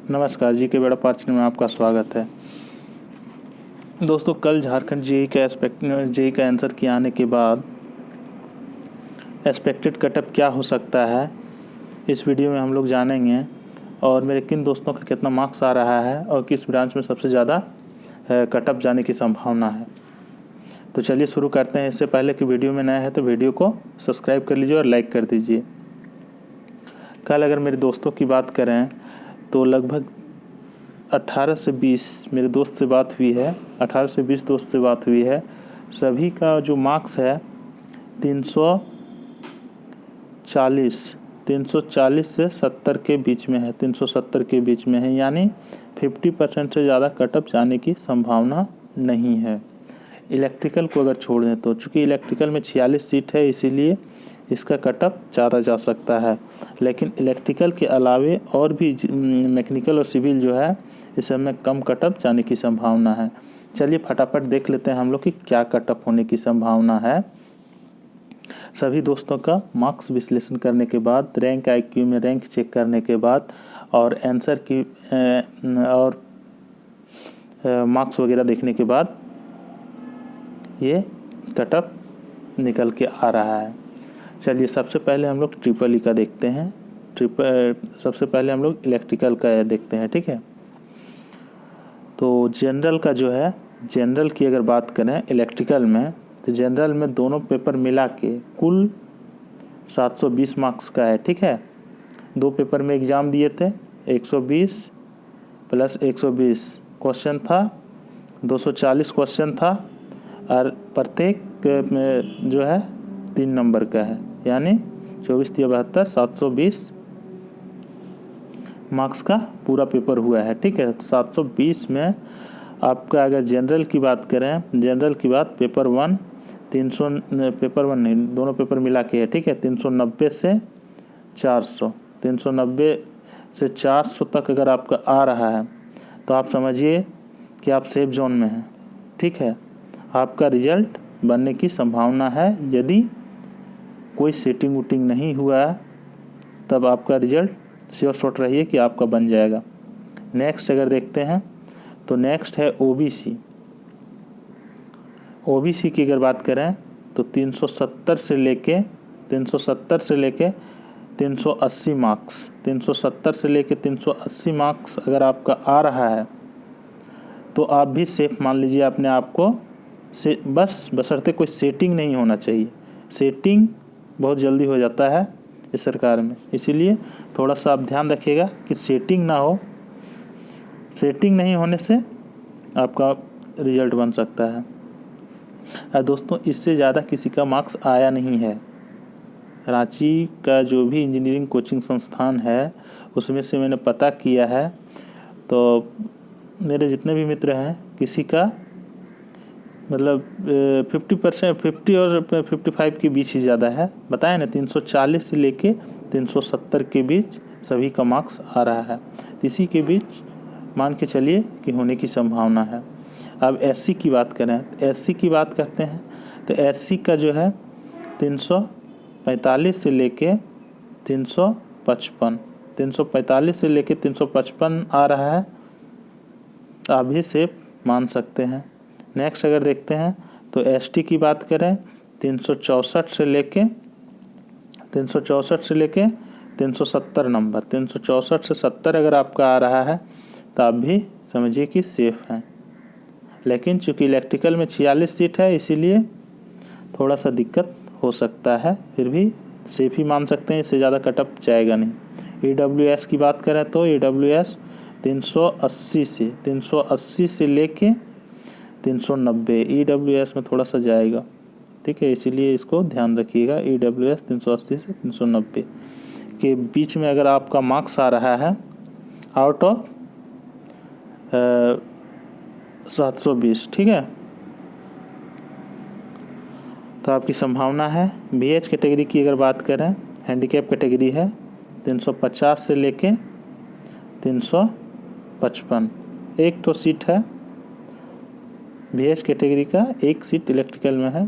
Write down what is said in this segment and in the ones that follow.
नमस्कार, जी के बेड़ा पार्ट में आपका स्वागत है। दोस्तों, कल झारखंड जेईई का आंसर के आने के बाद एक्सपेक्टेड कटअप क्या हो सकता है, इस वीडियो में हम लोग जानेंगे। और मेरे किन दोस्तों का कितना मार्क्स आ रहा है और किस ब्रांच में सबसे ज़्यादा कटअप जाने की संभावना है। तो चलिए शुरू करते हैं। इससे पहले कि वीडियो में नया है तो वीडियो को सब्सक्राइब कर लीजिए और लाइक कर दीजिए। कल अगर मेरे दोस्तों की बात करें तो लगभग 18 से 20 मेरे दोस्त से बात हुई है। 18 से 20 दोस्त से बात हुई है। सभी का जो मार्क्स है 340 से 70 के बीच में है, 370 के बीच में है, यानी 50% से ज़्यादा कटअप जाने की संभावना नहीं है। इलेक्ट्रिकल को अगर छोड़ दें तो चूँकि इलेक्ट्रिकल में 46 सीट है, इसीलिए इसका कटअप ज़्यादा जा सकता है। लेकिन इलेक्ट्रिकल के अलावे और भी मैकेनिकल और सिविल जो है, इस सब में कम कटअप जाने की संभावना है। चलिए फटाफट देख लेते हैं हम लोग कि क्या कटअप होने की संभावना है। सभी दोस्तों का मार्क्स विश्लेषण करने के बाद, रैंक आईक्यू में रैंक चेक करने के बाद और आंसर की और मार्क्स वगैरह देखने के बाद ये कटअप निकल के आ रहा है। चलिए सबसे पहले हम लोग ट्रिपल ई का देखते हैं। सबसे पहले हम लोग इलेक्ट्रिकल का देखते हैं, ठीक है। तो जनरल का जो है, जनरल की अगर बात करें इलेक्ट्रिकल में, तो जनरल में दोनों पेपर मिला के कुल 720 मार्क्स का है, ठीक है। 2 पेपर में एग्ज़ाम दिए थे, 120 प्लस 120 क्वेश्चन था, 240 क्वेश्चन था और प्रत्येक में जो है 3 नंबर का है, यानी 24 × 72 720 मार्क्स का पूरा पेपर हुआ है, ठीक है। 720 में आपका अगर जनरल की बात करें, जनरल की बात पेपर 1 पेपर 1 नहीं, दोनों पेपर मिला के है, ठीक है। 390 से 400, 390 से 400 तक अगर आपका आ रहा है तो आप समझिए कि आप सेफ जोन में हैं, ठीक है। आपका रिजल्ट बनने की संभावना है। यदि कोई सेटिंग वूटिंग नहीं हुआ है तब आपका रिजल्ट श्योर शॉट रहिए कि आपका बन जाएगा। नेक्स्ट अगर देखते हैं तो नेक्स्ट है ओबीसी। ओबीसी की अगर बात करें तो 370 से लेके 380 मार्क्स, 370 से लेके 380 मार्क्स अगर आपका आ रहा है तो आप भी सेफ मान लीजिए अपने आप को। बस बशर्ते कोई सेटिंग नहीं होना चाहिए। सेटिंग बहुत जल्दी हो जाता है इस सरकार में, इसीलिए थोड़ा सा आप ध्यान रखिएगा कि सेटिंग ना हो। सेटिंग नहीं होने से आपका रिजल्ट बन सकता है। दोस्तों, इससे ज़्यादा किसी का मार्क्स आया नहीं है। रांची का जो भी इंजीनियरिंग कोचिंग संस्थान है उसमें से मैंने पता किया है, तो मेरे जितने भी मित्र हैं किसी का मतलब 50% 50 और 55 के बीच ही ज़्यादा है। बताया ना, 340 से लेके 370 के बीच सभी का मार्क्स आ रहा है। इसी के बीच मान के चलिए कि होने की संभावना है। अब एससी की बात करें, एससी की बात करते हैं तो एससी का जो है 345 से लेके 355, 345 से लेके 355 आ रहा है, आप भी सेफ मान सकते हैं। नेक्स्ट अगर देखते हैं तो एसटी की बात करें 364 से लेके 370 नंबर, 364 से 70 अगर आपका आ रहा है तो आप भी समझिए कि सेफ हैं। लेकिन चूँकि इलेक्ट्रिकल में 46 सीट है, इसीलिए थोड़ा सा दिक्कत हो सकता है, फिर भी सेफ ही मान सकते हैं, इससे ज़्यादा कटअप जाएगा नहीं। ईडब्ल्यूएस की बात करें तो ईडब्ल्यूएस 380 से लेके 390 ईडब्ल्यूएस में थोड़ा सा जाएगा, ठीक है। इसीलिए इसको ध्यान रखिएगा। ईडब्ल्यूएस 380 से 390 के बीच में अगर आपका मार्क्स आ रहा है आउट ऑफ 720, ठीक है, तो आपकी संभावना है। बीएच कैटेगरी की अगर बात करें, हैंडीकैप कैटेगरी है, 350 से लेके 355, एक तो सीट है बीएच कैटेगरी का, एक सीट इलेक्ट्रिकल में है।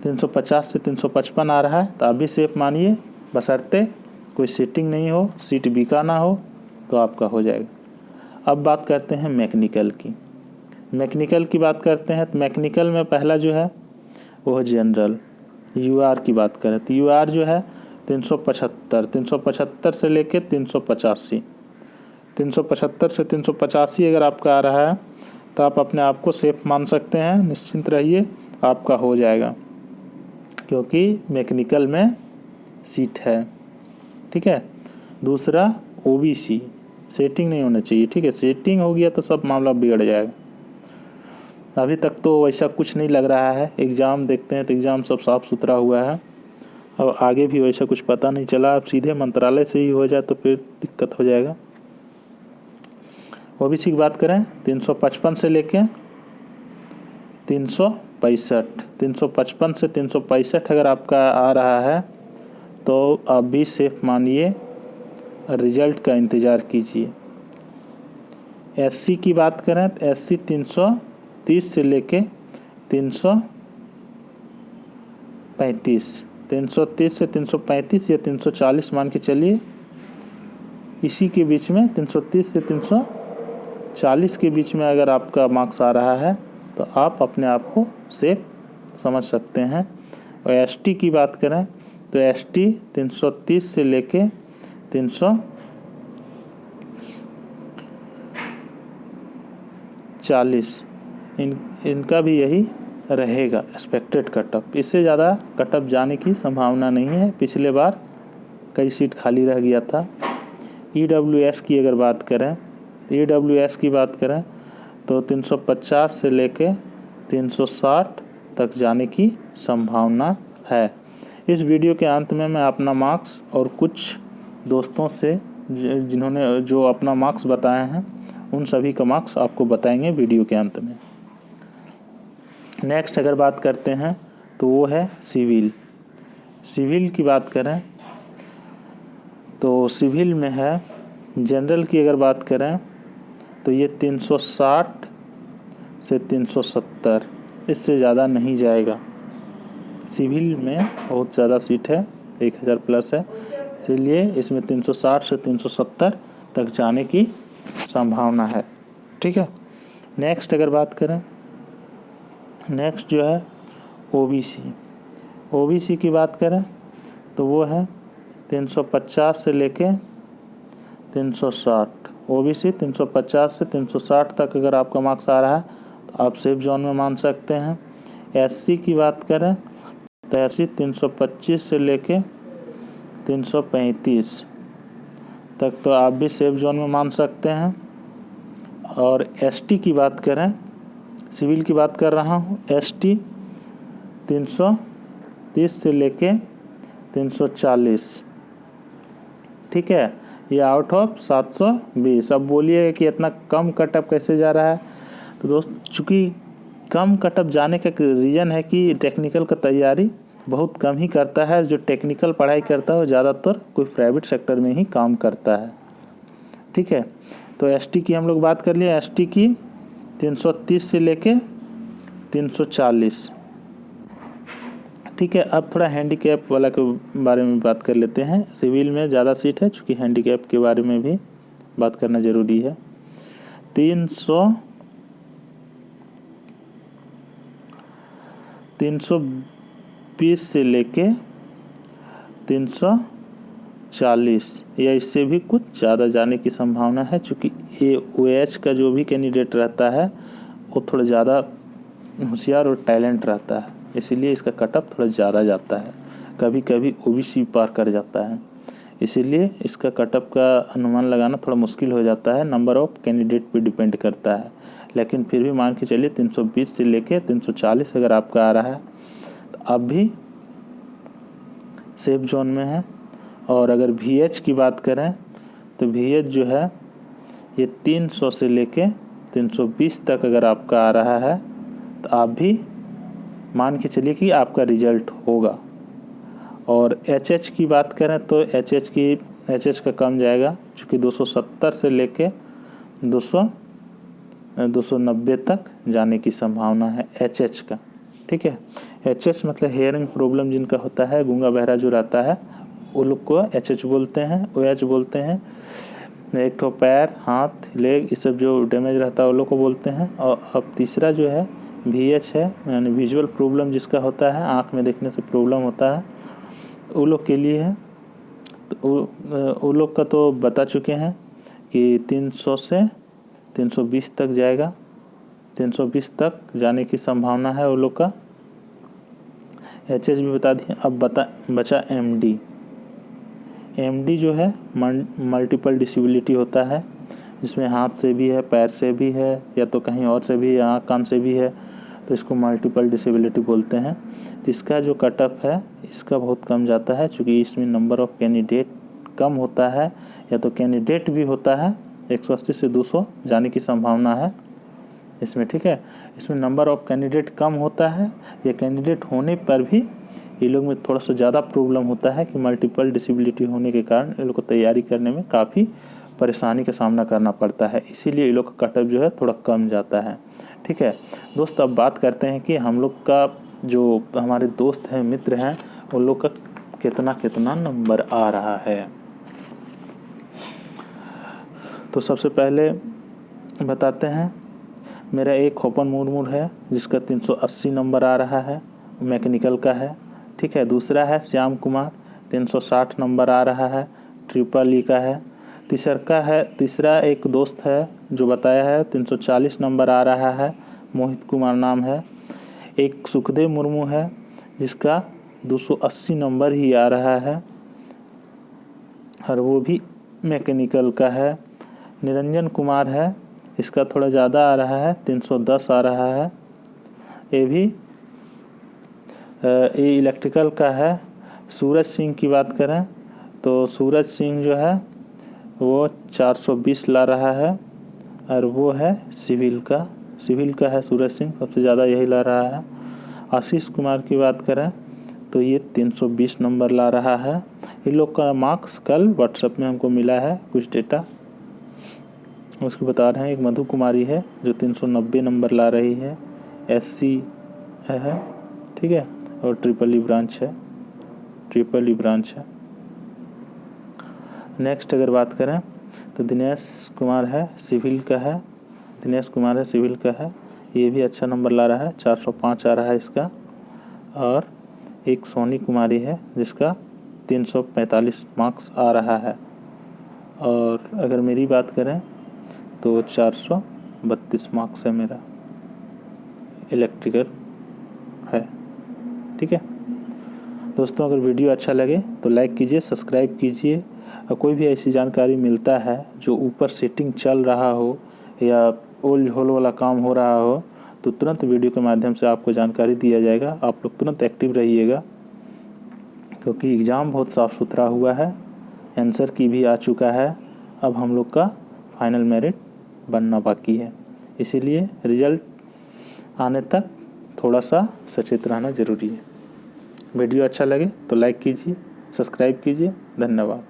350 से 355 आ रहा है तो आप भी सेफ मानिए, बशर्ते कोई सीटिंग नहीं हो, सीट बिका ना हो, तो आपका हो जाएगा। अब बात करते हैं मैकेनिकल की। मैकेनिकल की बात करते हैं तो मैकेनिकल में पहला जो है वो है जनरल। यूआर की बात करें तो यूआर जो है 375 से लेके 385, 375 से 385 अगर आपका आ रहा है तो आप अपने आप को सेफ मान सकते हैं, निश्चिंत रहिए आपका हो जाएगा, क्योंकि मैकेनिकल में सीट है। ठीक है। दूसरा ओबीसी, सेटिंग नहीं होना चाहिए। ठीक है, सेटिंग हो गया तो सब मामला बिगड़ जाएगा। अभी तक तो वैसा कुछ नहीं लग रहा है, एग्ज़ाम देखते हैं तो एग्ज़ाम सब साफ़ सुथरा हुआ है और आगे भी वैसा कुछ पता नहीं चला। अब सीधे मंत्रालय से ही हो जाए तो फिर दिक्कत हो जाएगा। ओबीसी की बात करें 355 से लेके 365, 355 से 365 अगर आपका आ रहा है तो आप भी सेफ मानिए, रिजल्ट का इंतज़ार कीजिए। एससी की बात करें तो एससी 330 से लेके 335, 330 से 335 या 340 मान के चलिए, इसी के बीच में 330 से 340 के बीच में अगर आपका मार्क्स आ रहा है तो आप अपने आप को सेफ समझ सकते हैं। और एसटी की बात करें तो एसटी 330 से लेके 340 इनका भी यही रहेगा एक्सपेक्टेड कटअप। इससे ज़्यादा कटअप जाने की संभावना नहीं है। पिछले बार कई सीट खाली रह गया था। ईडब्ल्यूएस की अगर बात करें तो ईडब्ल्यूएस की बात करें तो 350 से लेके 360 तक जाने की संभावना है। इस वीडियो के अंत में मैं अपना मार्क्स और कुछ दोस्तों से जिन्होंने जो अपना मार्क्स बताए हैं उन सभी का मार्क्स आपको बताएंगे वीडियो के अंत में। नेक्स्ट अगर बात करते हैं तो वो है सिविल। सिविल की बात करें तो सिविल में है जनरल की अगर बात करें तो ये 360 से 370, इससे ज़्यादा नहीं जाएगा। सिविल में बहुत ज़्यादा सीट है, 1000 प्लस है, इसलिए इसमें 360 से 370 तक जाने की संभावना है। ठीक है। नेक्स्ट अगर बात करें, नेक्स्ट जो है ओबीसी। ओबीसी की बात करें तो वो है 350 से लेके 360। ओबीसी 350 से 360 तक अगर आपका मार्क्स आ रहा है तो आप सेफ जोन में मान सकते हैं। एससी की बात करें तो एससी 325 से लेके 335 तक तो आप भी सेफ जोन में मान सकते हैं। और एसटी की बात करें, सिविल की बात कर रहा हूँ, एसटी 330 से लेके 340। ठीक है, ये आउट ऑफ 720। अब बोलिए कि इतना कम कटअप कैसे जा रहा है। तो दोस्त, चूँकि कम कटअप जाने का रीज़न है कि टेक्निकल का तैयारी बहुत कम ही करता है। जो टेक्निकल पढ़ाई करता है वो ज़्यादातर कोई प्राइवेट सेक्टर में ही काम करता है। ठीक है। तो एसटी की हम लोग बात कर लिए। एसटी की 330 से लेके 340। ठीक है। अब थोड़ा हैंडीकैप वाला के बारे में बात कर लेते हैं। सिविल में ज़्यादा सीट है, चूँकि हैंडीकैप के बारे में भी बात करना ज़रूरी है। 320 से लेके 340 या इससे भी कुछ ज़्यादा जाने की संभावना है, चूँकि AOH का जो भी कैंडिडेट रहता है वो थोड़ा ज़्यादा होशियार और टैलेंट रहता है, इसीलिए इसका कटअप थोड़ा ज़्यादा जाता है। कभी कभी ओबीसी पार कर जाता है, इसीलिए इसका कटअप का अनुमान लगाना थोड़ा मुश्किल हो जाता है। नंबर ऑफ़ कैंडिडेट पे डिपेंड करता है, लेकिन फिर भी मान के चलिए 320 से लेके 340 अगर आपका आ रहा है तो आप भी सेफ जोन में है। और अगर VH की बात करें तो VH जो है ये 300 से लेके 320 तक अगर आपका आ रहा है तो आप भी मान के चलिए कि आपका रिजल्ट होगा। और HH की बात करें तो HH का कम जाएगा, चूँकि 270 से लेके 290 तक जाने की संभावना है HH का। ठीक है। HH मतलब हेयरिंग प्रॉब्लम जिनका होता है, गूंगा बहरा जो रहता है, वो लोग को HH बोलते हैं, OH बोलते हैं। एक तो पैर, हाथ, लेग, ये सब जो डैमेज रहता है वो लोग को बोलते हैं। और अब तीसरा जो है VH है, यानी विजुअल प्रॉब्लम जिसका होता है, आँख में देखने से प्रॉब्लम होता है, वो लोग के लिए है। तो वो लोग का तो बता चुके हैं कि 300 से 320 तक जाएगा, 320 तक जाने की संभावना है वो लोग का। HH भी बता दिए। अब बचा MD जो है मल्टीपल डिसेबिलिटी होता है, जिसमें हाथ से भी है, पैर से भी है, या तो कहीं और से भी, आँख कान से भी है, तो इसको मल्टीपल डिसेबिलिटी बोलते हैं। तो इसका जो कट ऑफ है इसका बहुत कम जाता है, क्योंकि इसमें नंबर ऑफ़ कैंडिडेट कम होता है, या तो कैंडिडेट भी होता है, 180 से 200 जाने की संभावना है इसमें, ठीक है। इसमें नंबर ऑफ़ कैंडिडेट कम होता है, या कैंडिडेट होने पर भी ये लोग में थोड़ा सा ज़्यादा प्रॉब्लम होता है कि मल्टीपल डिसेबिलिटी होने के कारण ये लोग को तैयारी करने में काफ़ी परेशानी का सामना करना पड़ता है, इसीलिए ये लोग का कट ऑफ जो है थोड़ा कम जाता है, ठीक है दोस्त। अब बात करते हैं कि हम लोग का जो हमारे दोस्त हैं, मित्र हैं, उन लोग का कितना नंबर आ रहा है। तो सबसे पहले बताते हैं, मेरा एक खोपन मुर्मू है जिसका 380 नंबर आ रहा है, मैकेनिकल का है, ठीक है। दूसरा है श्याम कुमार, 360 नंबर आ रहा है, ट्रिपल का है। तीसरा एक दोस्त है जो बताया है 340 नंबर आ रहा है, मोहित कुमार नाम है। एक सुखदेव मुर्मू है जिसका 280 नंबर ही आ रहा है, और वो भी मैकेनिकल का है। निरंजन कुमार है, इसका थोड़ा ज़्यादा आ रहा है, 310 आ रहा है, ये इलेक्ट्रिकल का है। सूरज सिंह की बात करें तो सूरज सिंह जो है वो 420 ला रहा है, और वो है सिविल का है। सूरज सिंह सबसे ज़्यादा यही ला रहा है। आशीष कुमार की बात करें तो ये 320 नंबर ला रहा है। इन लोग का मार्क्स कल व्हाट्सएप में हमको मिला है, कुछ डेटा उसको बता रहे हैं। एक मधु कुमारी है जो 390 नंबर ला रही है, SC है, ठीक है, और ट्रिपल ई ब्रांच है। नेक्स्ट अगर बात करें तो दिनेश कुमार है, सिविल का है, ये भी अच्छा नंबर ला रहा है, 405 आ रहा है इसका। और एक सोनी कुमारी है जिसका 345 मार्क्स आ रहा है। और अगर मेरी बात करें तो 432 मार्क्स है मेरा, इलेक्ट्रिकल है, ठीक है दोस्तों। अगर वीडियो अच्छा लगे तो लाइक कीजिए, सब्सक्राइब कीजिए, और कोई भी ऐसी जानकारी मिलता है जो ऊपर सेटिंग चल रहा हो या ओल्ड होल वाला काम हो रहा हो तो तुरंत वीडियो के माध्यम से आपको जानकारी दिया जाएगा। आप लोग तुरंत एक्टिव रहिएगा, क्योंकि एग्ज़ाम बहुत साफ़ सुथरा हुआ है, आंसर की भी आ चुका है। अब हम लोग का फाइनल मेरिट बनना बाकी है, इसीलिए रिज़ल्ट आने तक थोड़ा सा सचेत रहना ज़रूरी है। वीडियो अच्छा लगे तो लाइक कीजिए, सब्सक्राइब कीजिए। धन्यवाद।